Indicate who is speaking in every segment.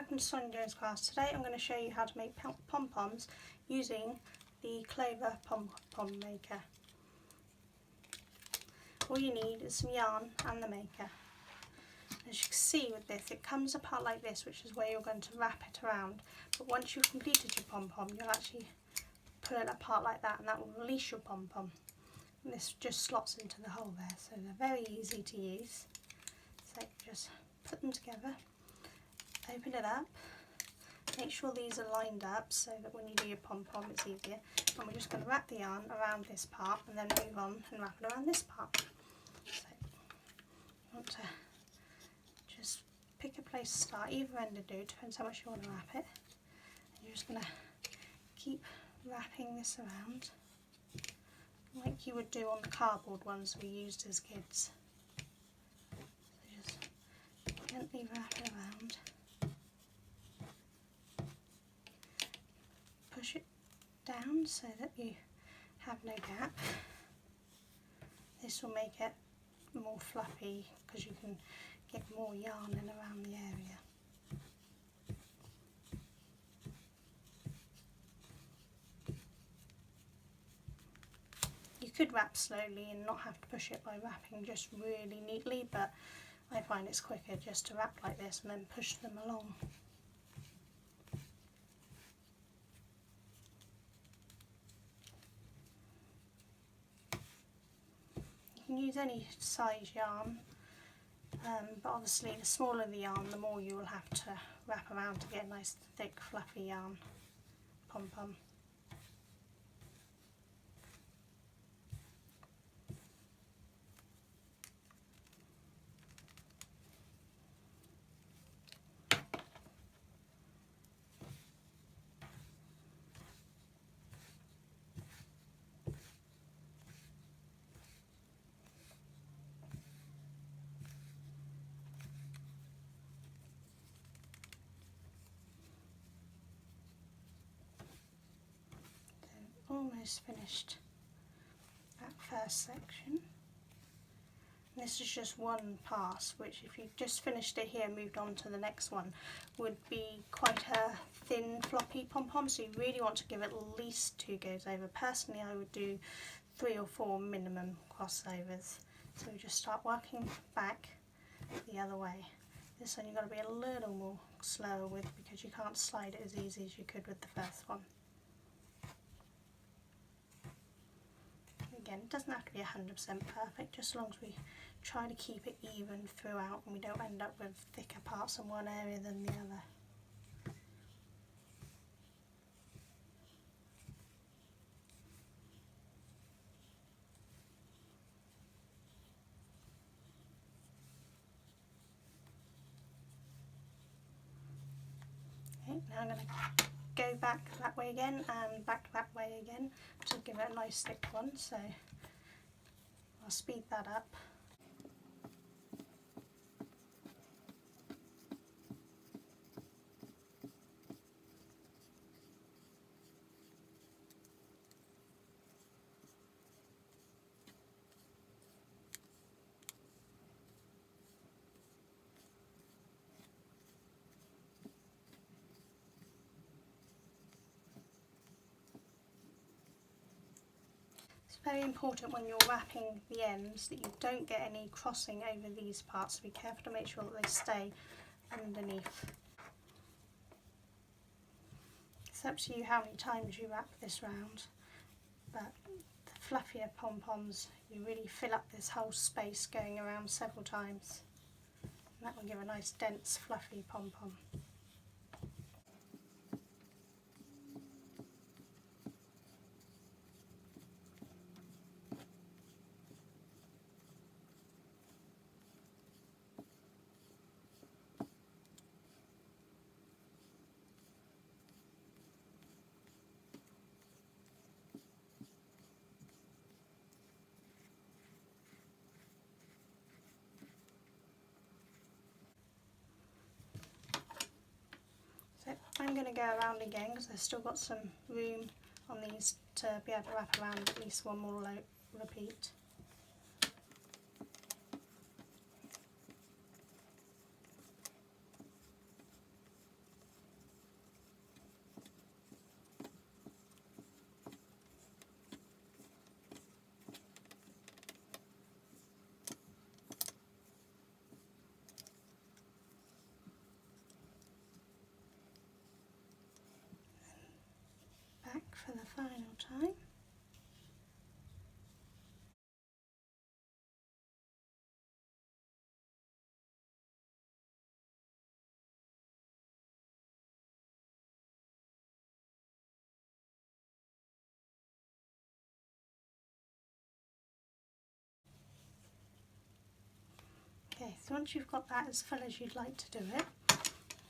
Speaker 1: welcome to Sonia's class. Today I'm going to show you how to make pom-poms using the Clover Pom Pom maker. All you need is some yarn and the maker. As you can see with this, it comes apart like this, which is where you're going to wrap it around. But once you've completed your pom-pom, you'll actually pull it apart like that, and that will release your pom-pom. And this just slots into the hole there, so they're very easy to use. So just put them together. Open it up, make sure these are lined up so that when you do your pom-pom it's easier. And we're just going to wrap the yarn around this part and then move on and wrap it around this part. So you want to just pick a place to start, either end will do, depends how much you want to wrap it. And you're just going to keep wrapping this around like you would do on the cardboard ones we used as kids. So just gently wrap it around. Push it down so that you have no gap. This will make it more fluffy because you can get more yarn in around the area. You could wrap slowly and not have to push it by wrapping just really neatly, but I find it's quicker just to wrap like this and then push them along. You can use any size yarn, but obviously the smaller the yarn, the more you will have to wrap around to get a nice thick fluffy yarn pom-pom. Almost finished that first section. And this is just one pass, which if you just finished it here and moved on to the next one would be quite a thin floppy pom-pom, so you really want to give it at least 2 goes over. Personally I would do 3 or 4 minimum crossovers. So we just start working back the other way. This one you've got to be a little more slower with because you can't slide it as easy as you could with the first one. Again, it doesn't have to be 100% perfect, just as long as we try to keep it even throughout and we don't end up with thicker parts in one area than the other. Okay, now I'm going to go back that way again and back that way again to give it a nice thick one, so I'll speed that up. It's very important when you're wrapping the ends that you don't get any crossing over these parts, so be careful to make sure that they stay underneath. It's up to you how many times you wrap this round, but the fluffier pom-poms, you really fill up this whole space going around several times, and that will give a nice dense fluffy pom-pom. I'm going to go around again because I've still got some room on these to be able to wrap around at least one more repeat. So once you've got that as full as you'd like to do it,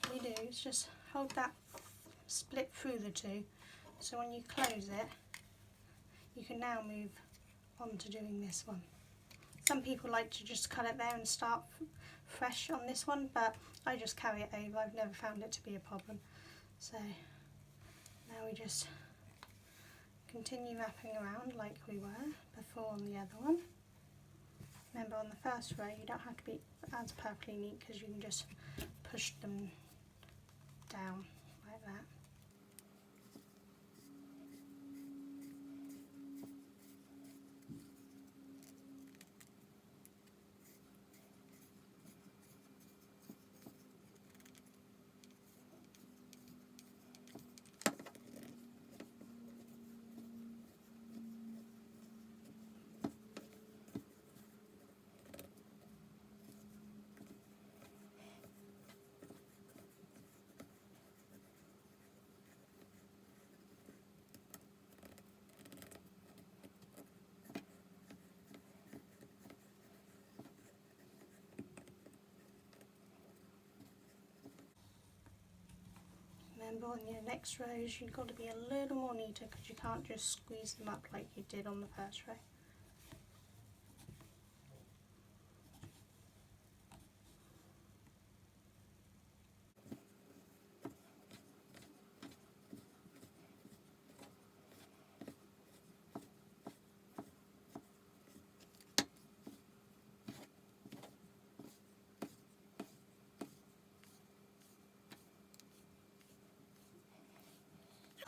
Speaker 1: what you do is just hold that split through the two, so when you close it you can now move on to doing this one. Some people like to just cut it there and start fresh on this one, but I just carry it over. I've never found it to be a problem. So now we just continue wrapping around like we were before on the other one. Remember, on the first row you don't have to be as perfectly neat because you can just push them down like that. Remember, on your next rows you've got to be a little more neater because you can't just squeeze them up like you did on the first row.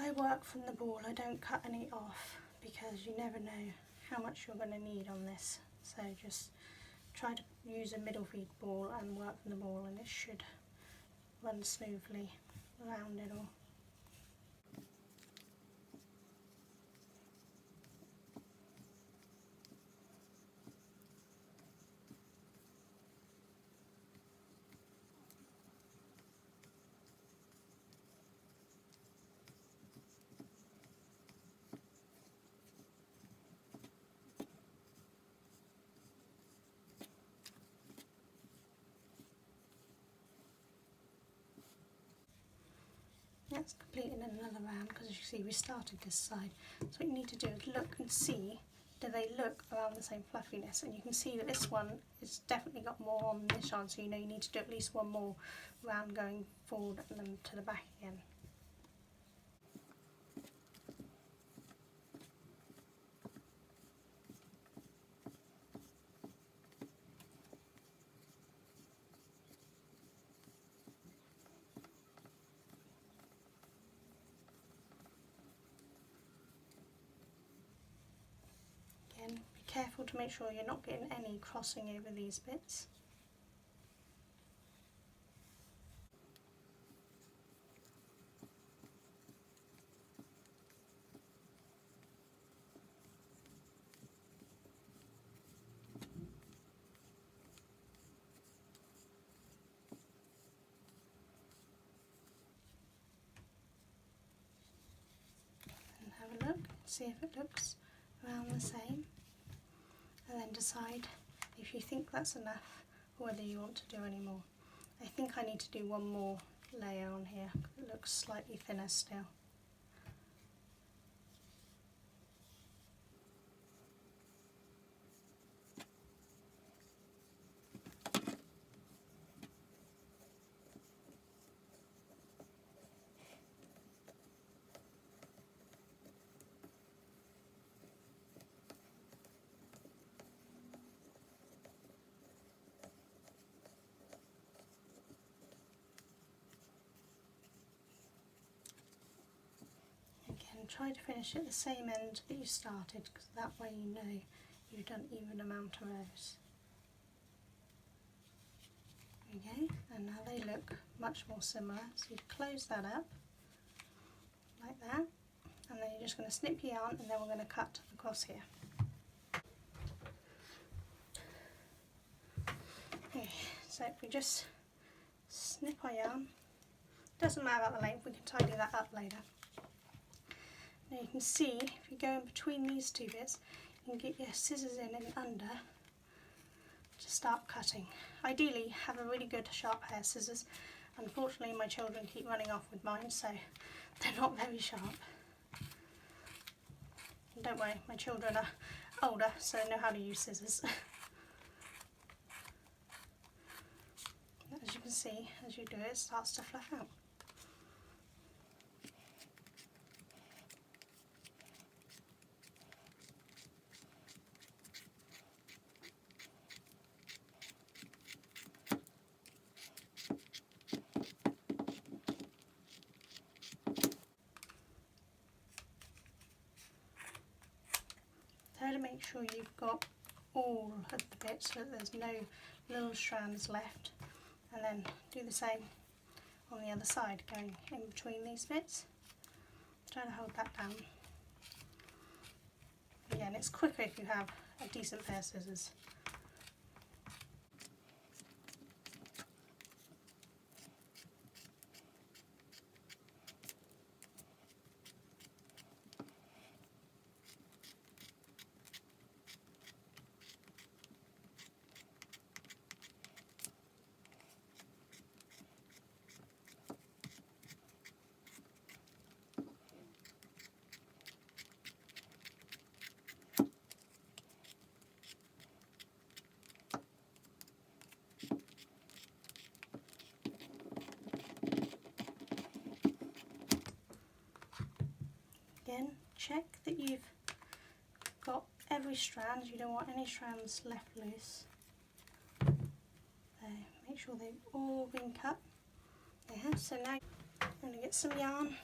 Speaker 1: I work from the ball, I don't cut any off because you never know how much you're going to need on this. So just try to use a middle feed ball and work from the ball, and it should run smoothly around it all. That's completing another round because as you see we started this side. So what you need to do is look and see, do they look around the same fluffiness? And you can see that this one has definitely got more on this one, so you know you need to do at least one more round going forward and then to the back again. Again, be careful to make sure you're not getting any crossing over these bits. And have a look, see if it looks around the same, and then decide if you think that's enough or whether you want to do any more. I think I need to do one more layer on here, it looks slightly thinner still. Try to finish at the same end that you started, because that way you know you've done even amount of rows. Okay, and now they look much more similar, so you close that up like that, and then you're just going to snip your yarn, and then we're going to cut across here. Okay, so if we just snip our yarn, doesn't matter about the length, we can tidy that up later. Now you can see, if you go in between these two bits, you can get your scissors in and under to start cutting. Ideally have a really good sharp pair of scissors. Unfortunately my children keep running off with mine, so they're not very sharp. And don't worry, my children are older, so they know how to use scissors. As you can see, as you do it, it starts to fluff out. Try to make sure you've got all of the bits so that there's no little strands left, and then do the same on the other side, going in between these bits. Try to hold that down. Again, it's quicker if you have a decent pair of scissors. Again, check that you've got every strand. You don't want any strands left loose. Make sure they've all been cut. There. So now you're going to get some yarn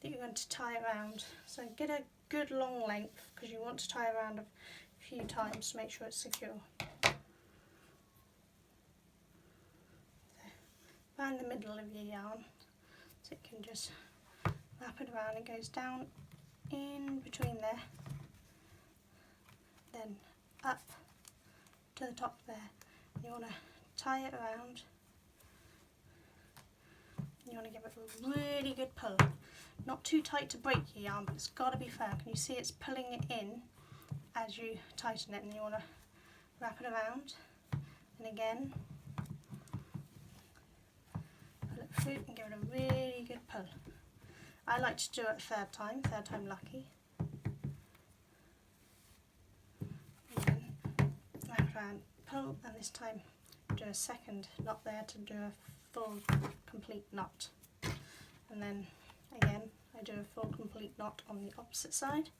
Speaker 1: that you're going to tie around. So get a good long length, because you want to tie around a few times to make sure it's secure. So find the middle of your yarn so it can just wrap it around. It goes down in between there, then up to the top there. You want to tie it around. You want to give it a really good pull. Not too tight to break your yarn, but it's got to be firm. Can you see it's pulling it in as you tighten it? And you want to wrap it around, and again pull it through and give it a really good pull. I like to do it third time lucky. And then wrap it around, pull, and this time do a second knot there to do a full complete knot. And then again I do a full complete knot on the opposite side.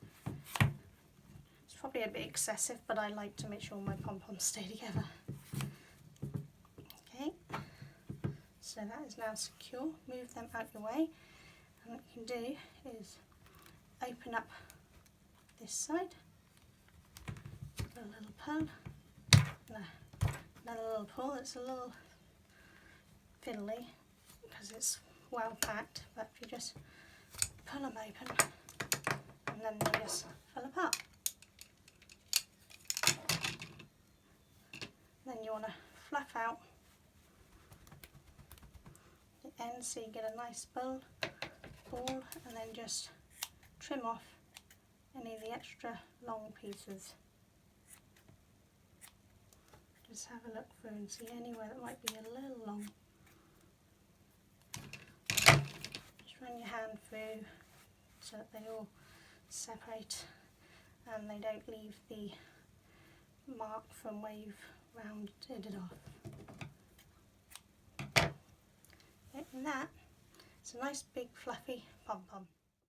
Speaker 1: It's probably a bit excessive, but I like to make sure my pom-poms stay together. Okay, so that is now secure. Move them out your way. And what you can do is open up this side, a little pull, another little pull. It's a little fiddly because it's well packed, but if you just pull them open and then they just fall apart. Then you want to fluff out the ends so you get a nice ball, and then just trim off any of the extra long pieces. Just have a look through and see anywhere that might be a little long. Just run your hand through so that they all separate and they don't leave the mark from where you've rounded it off. Okay, and that is a nice big fluffy pom-pom.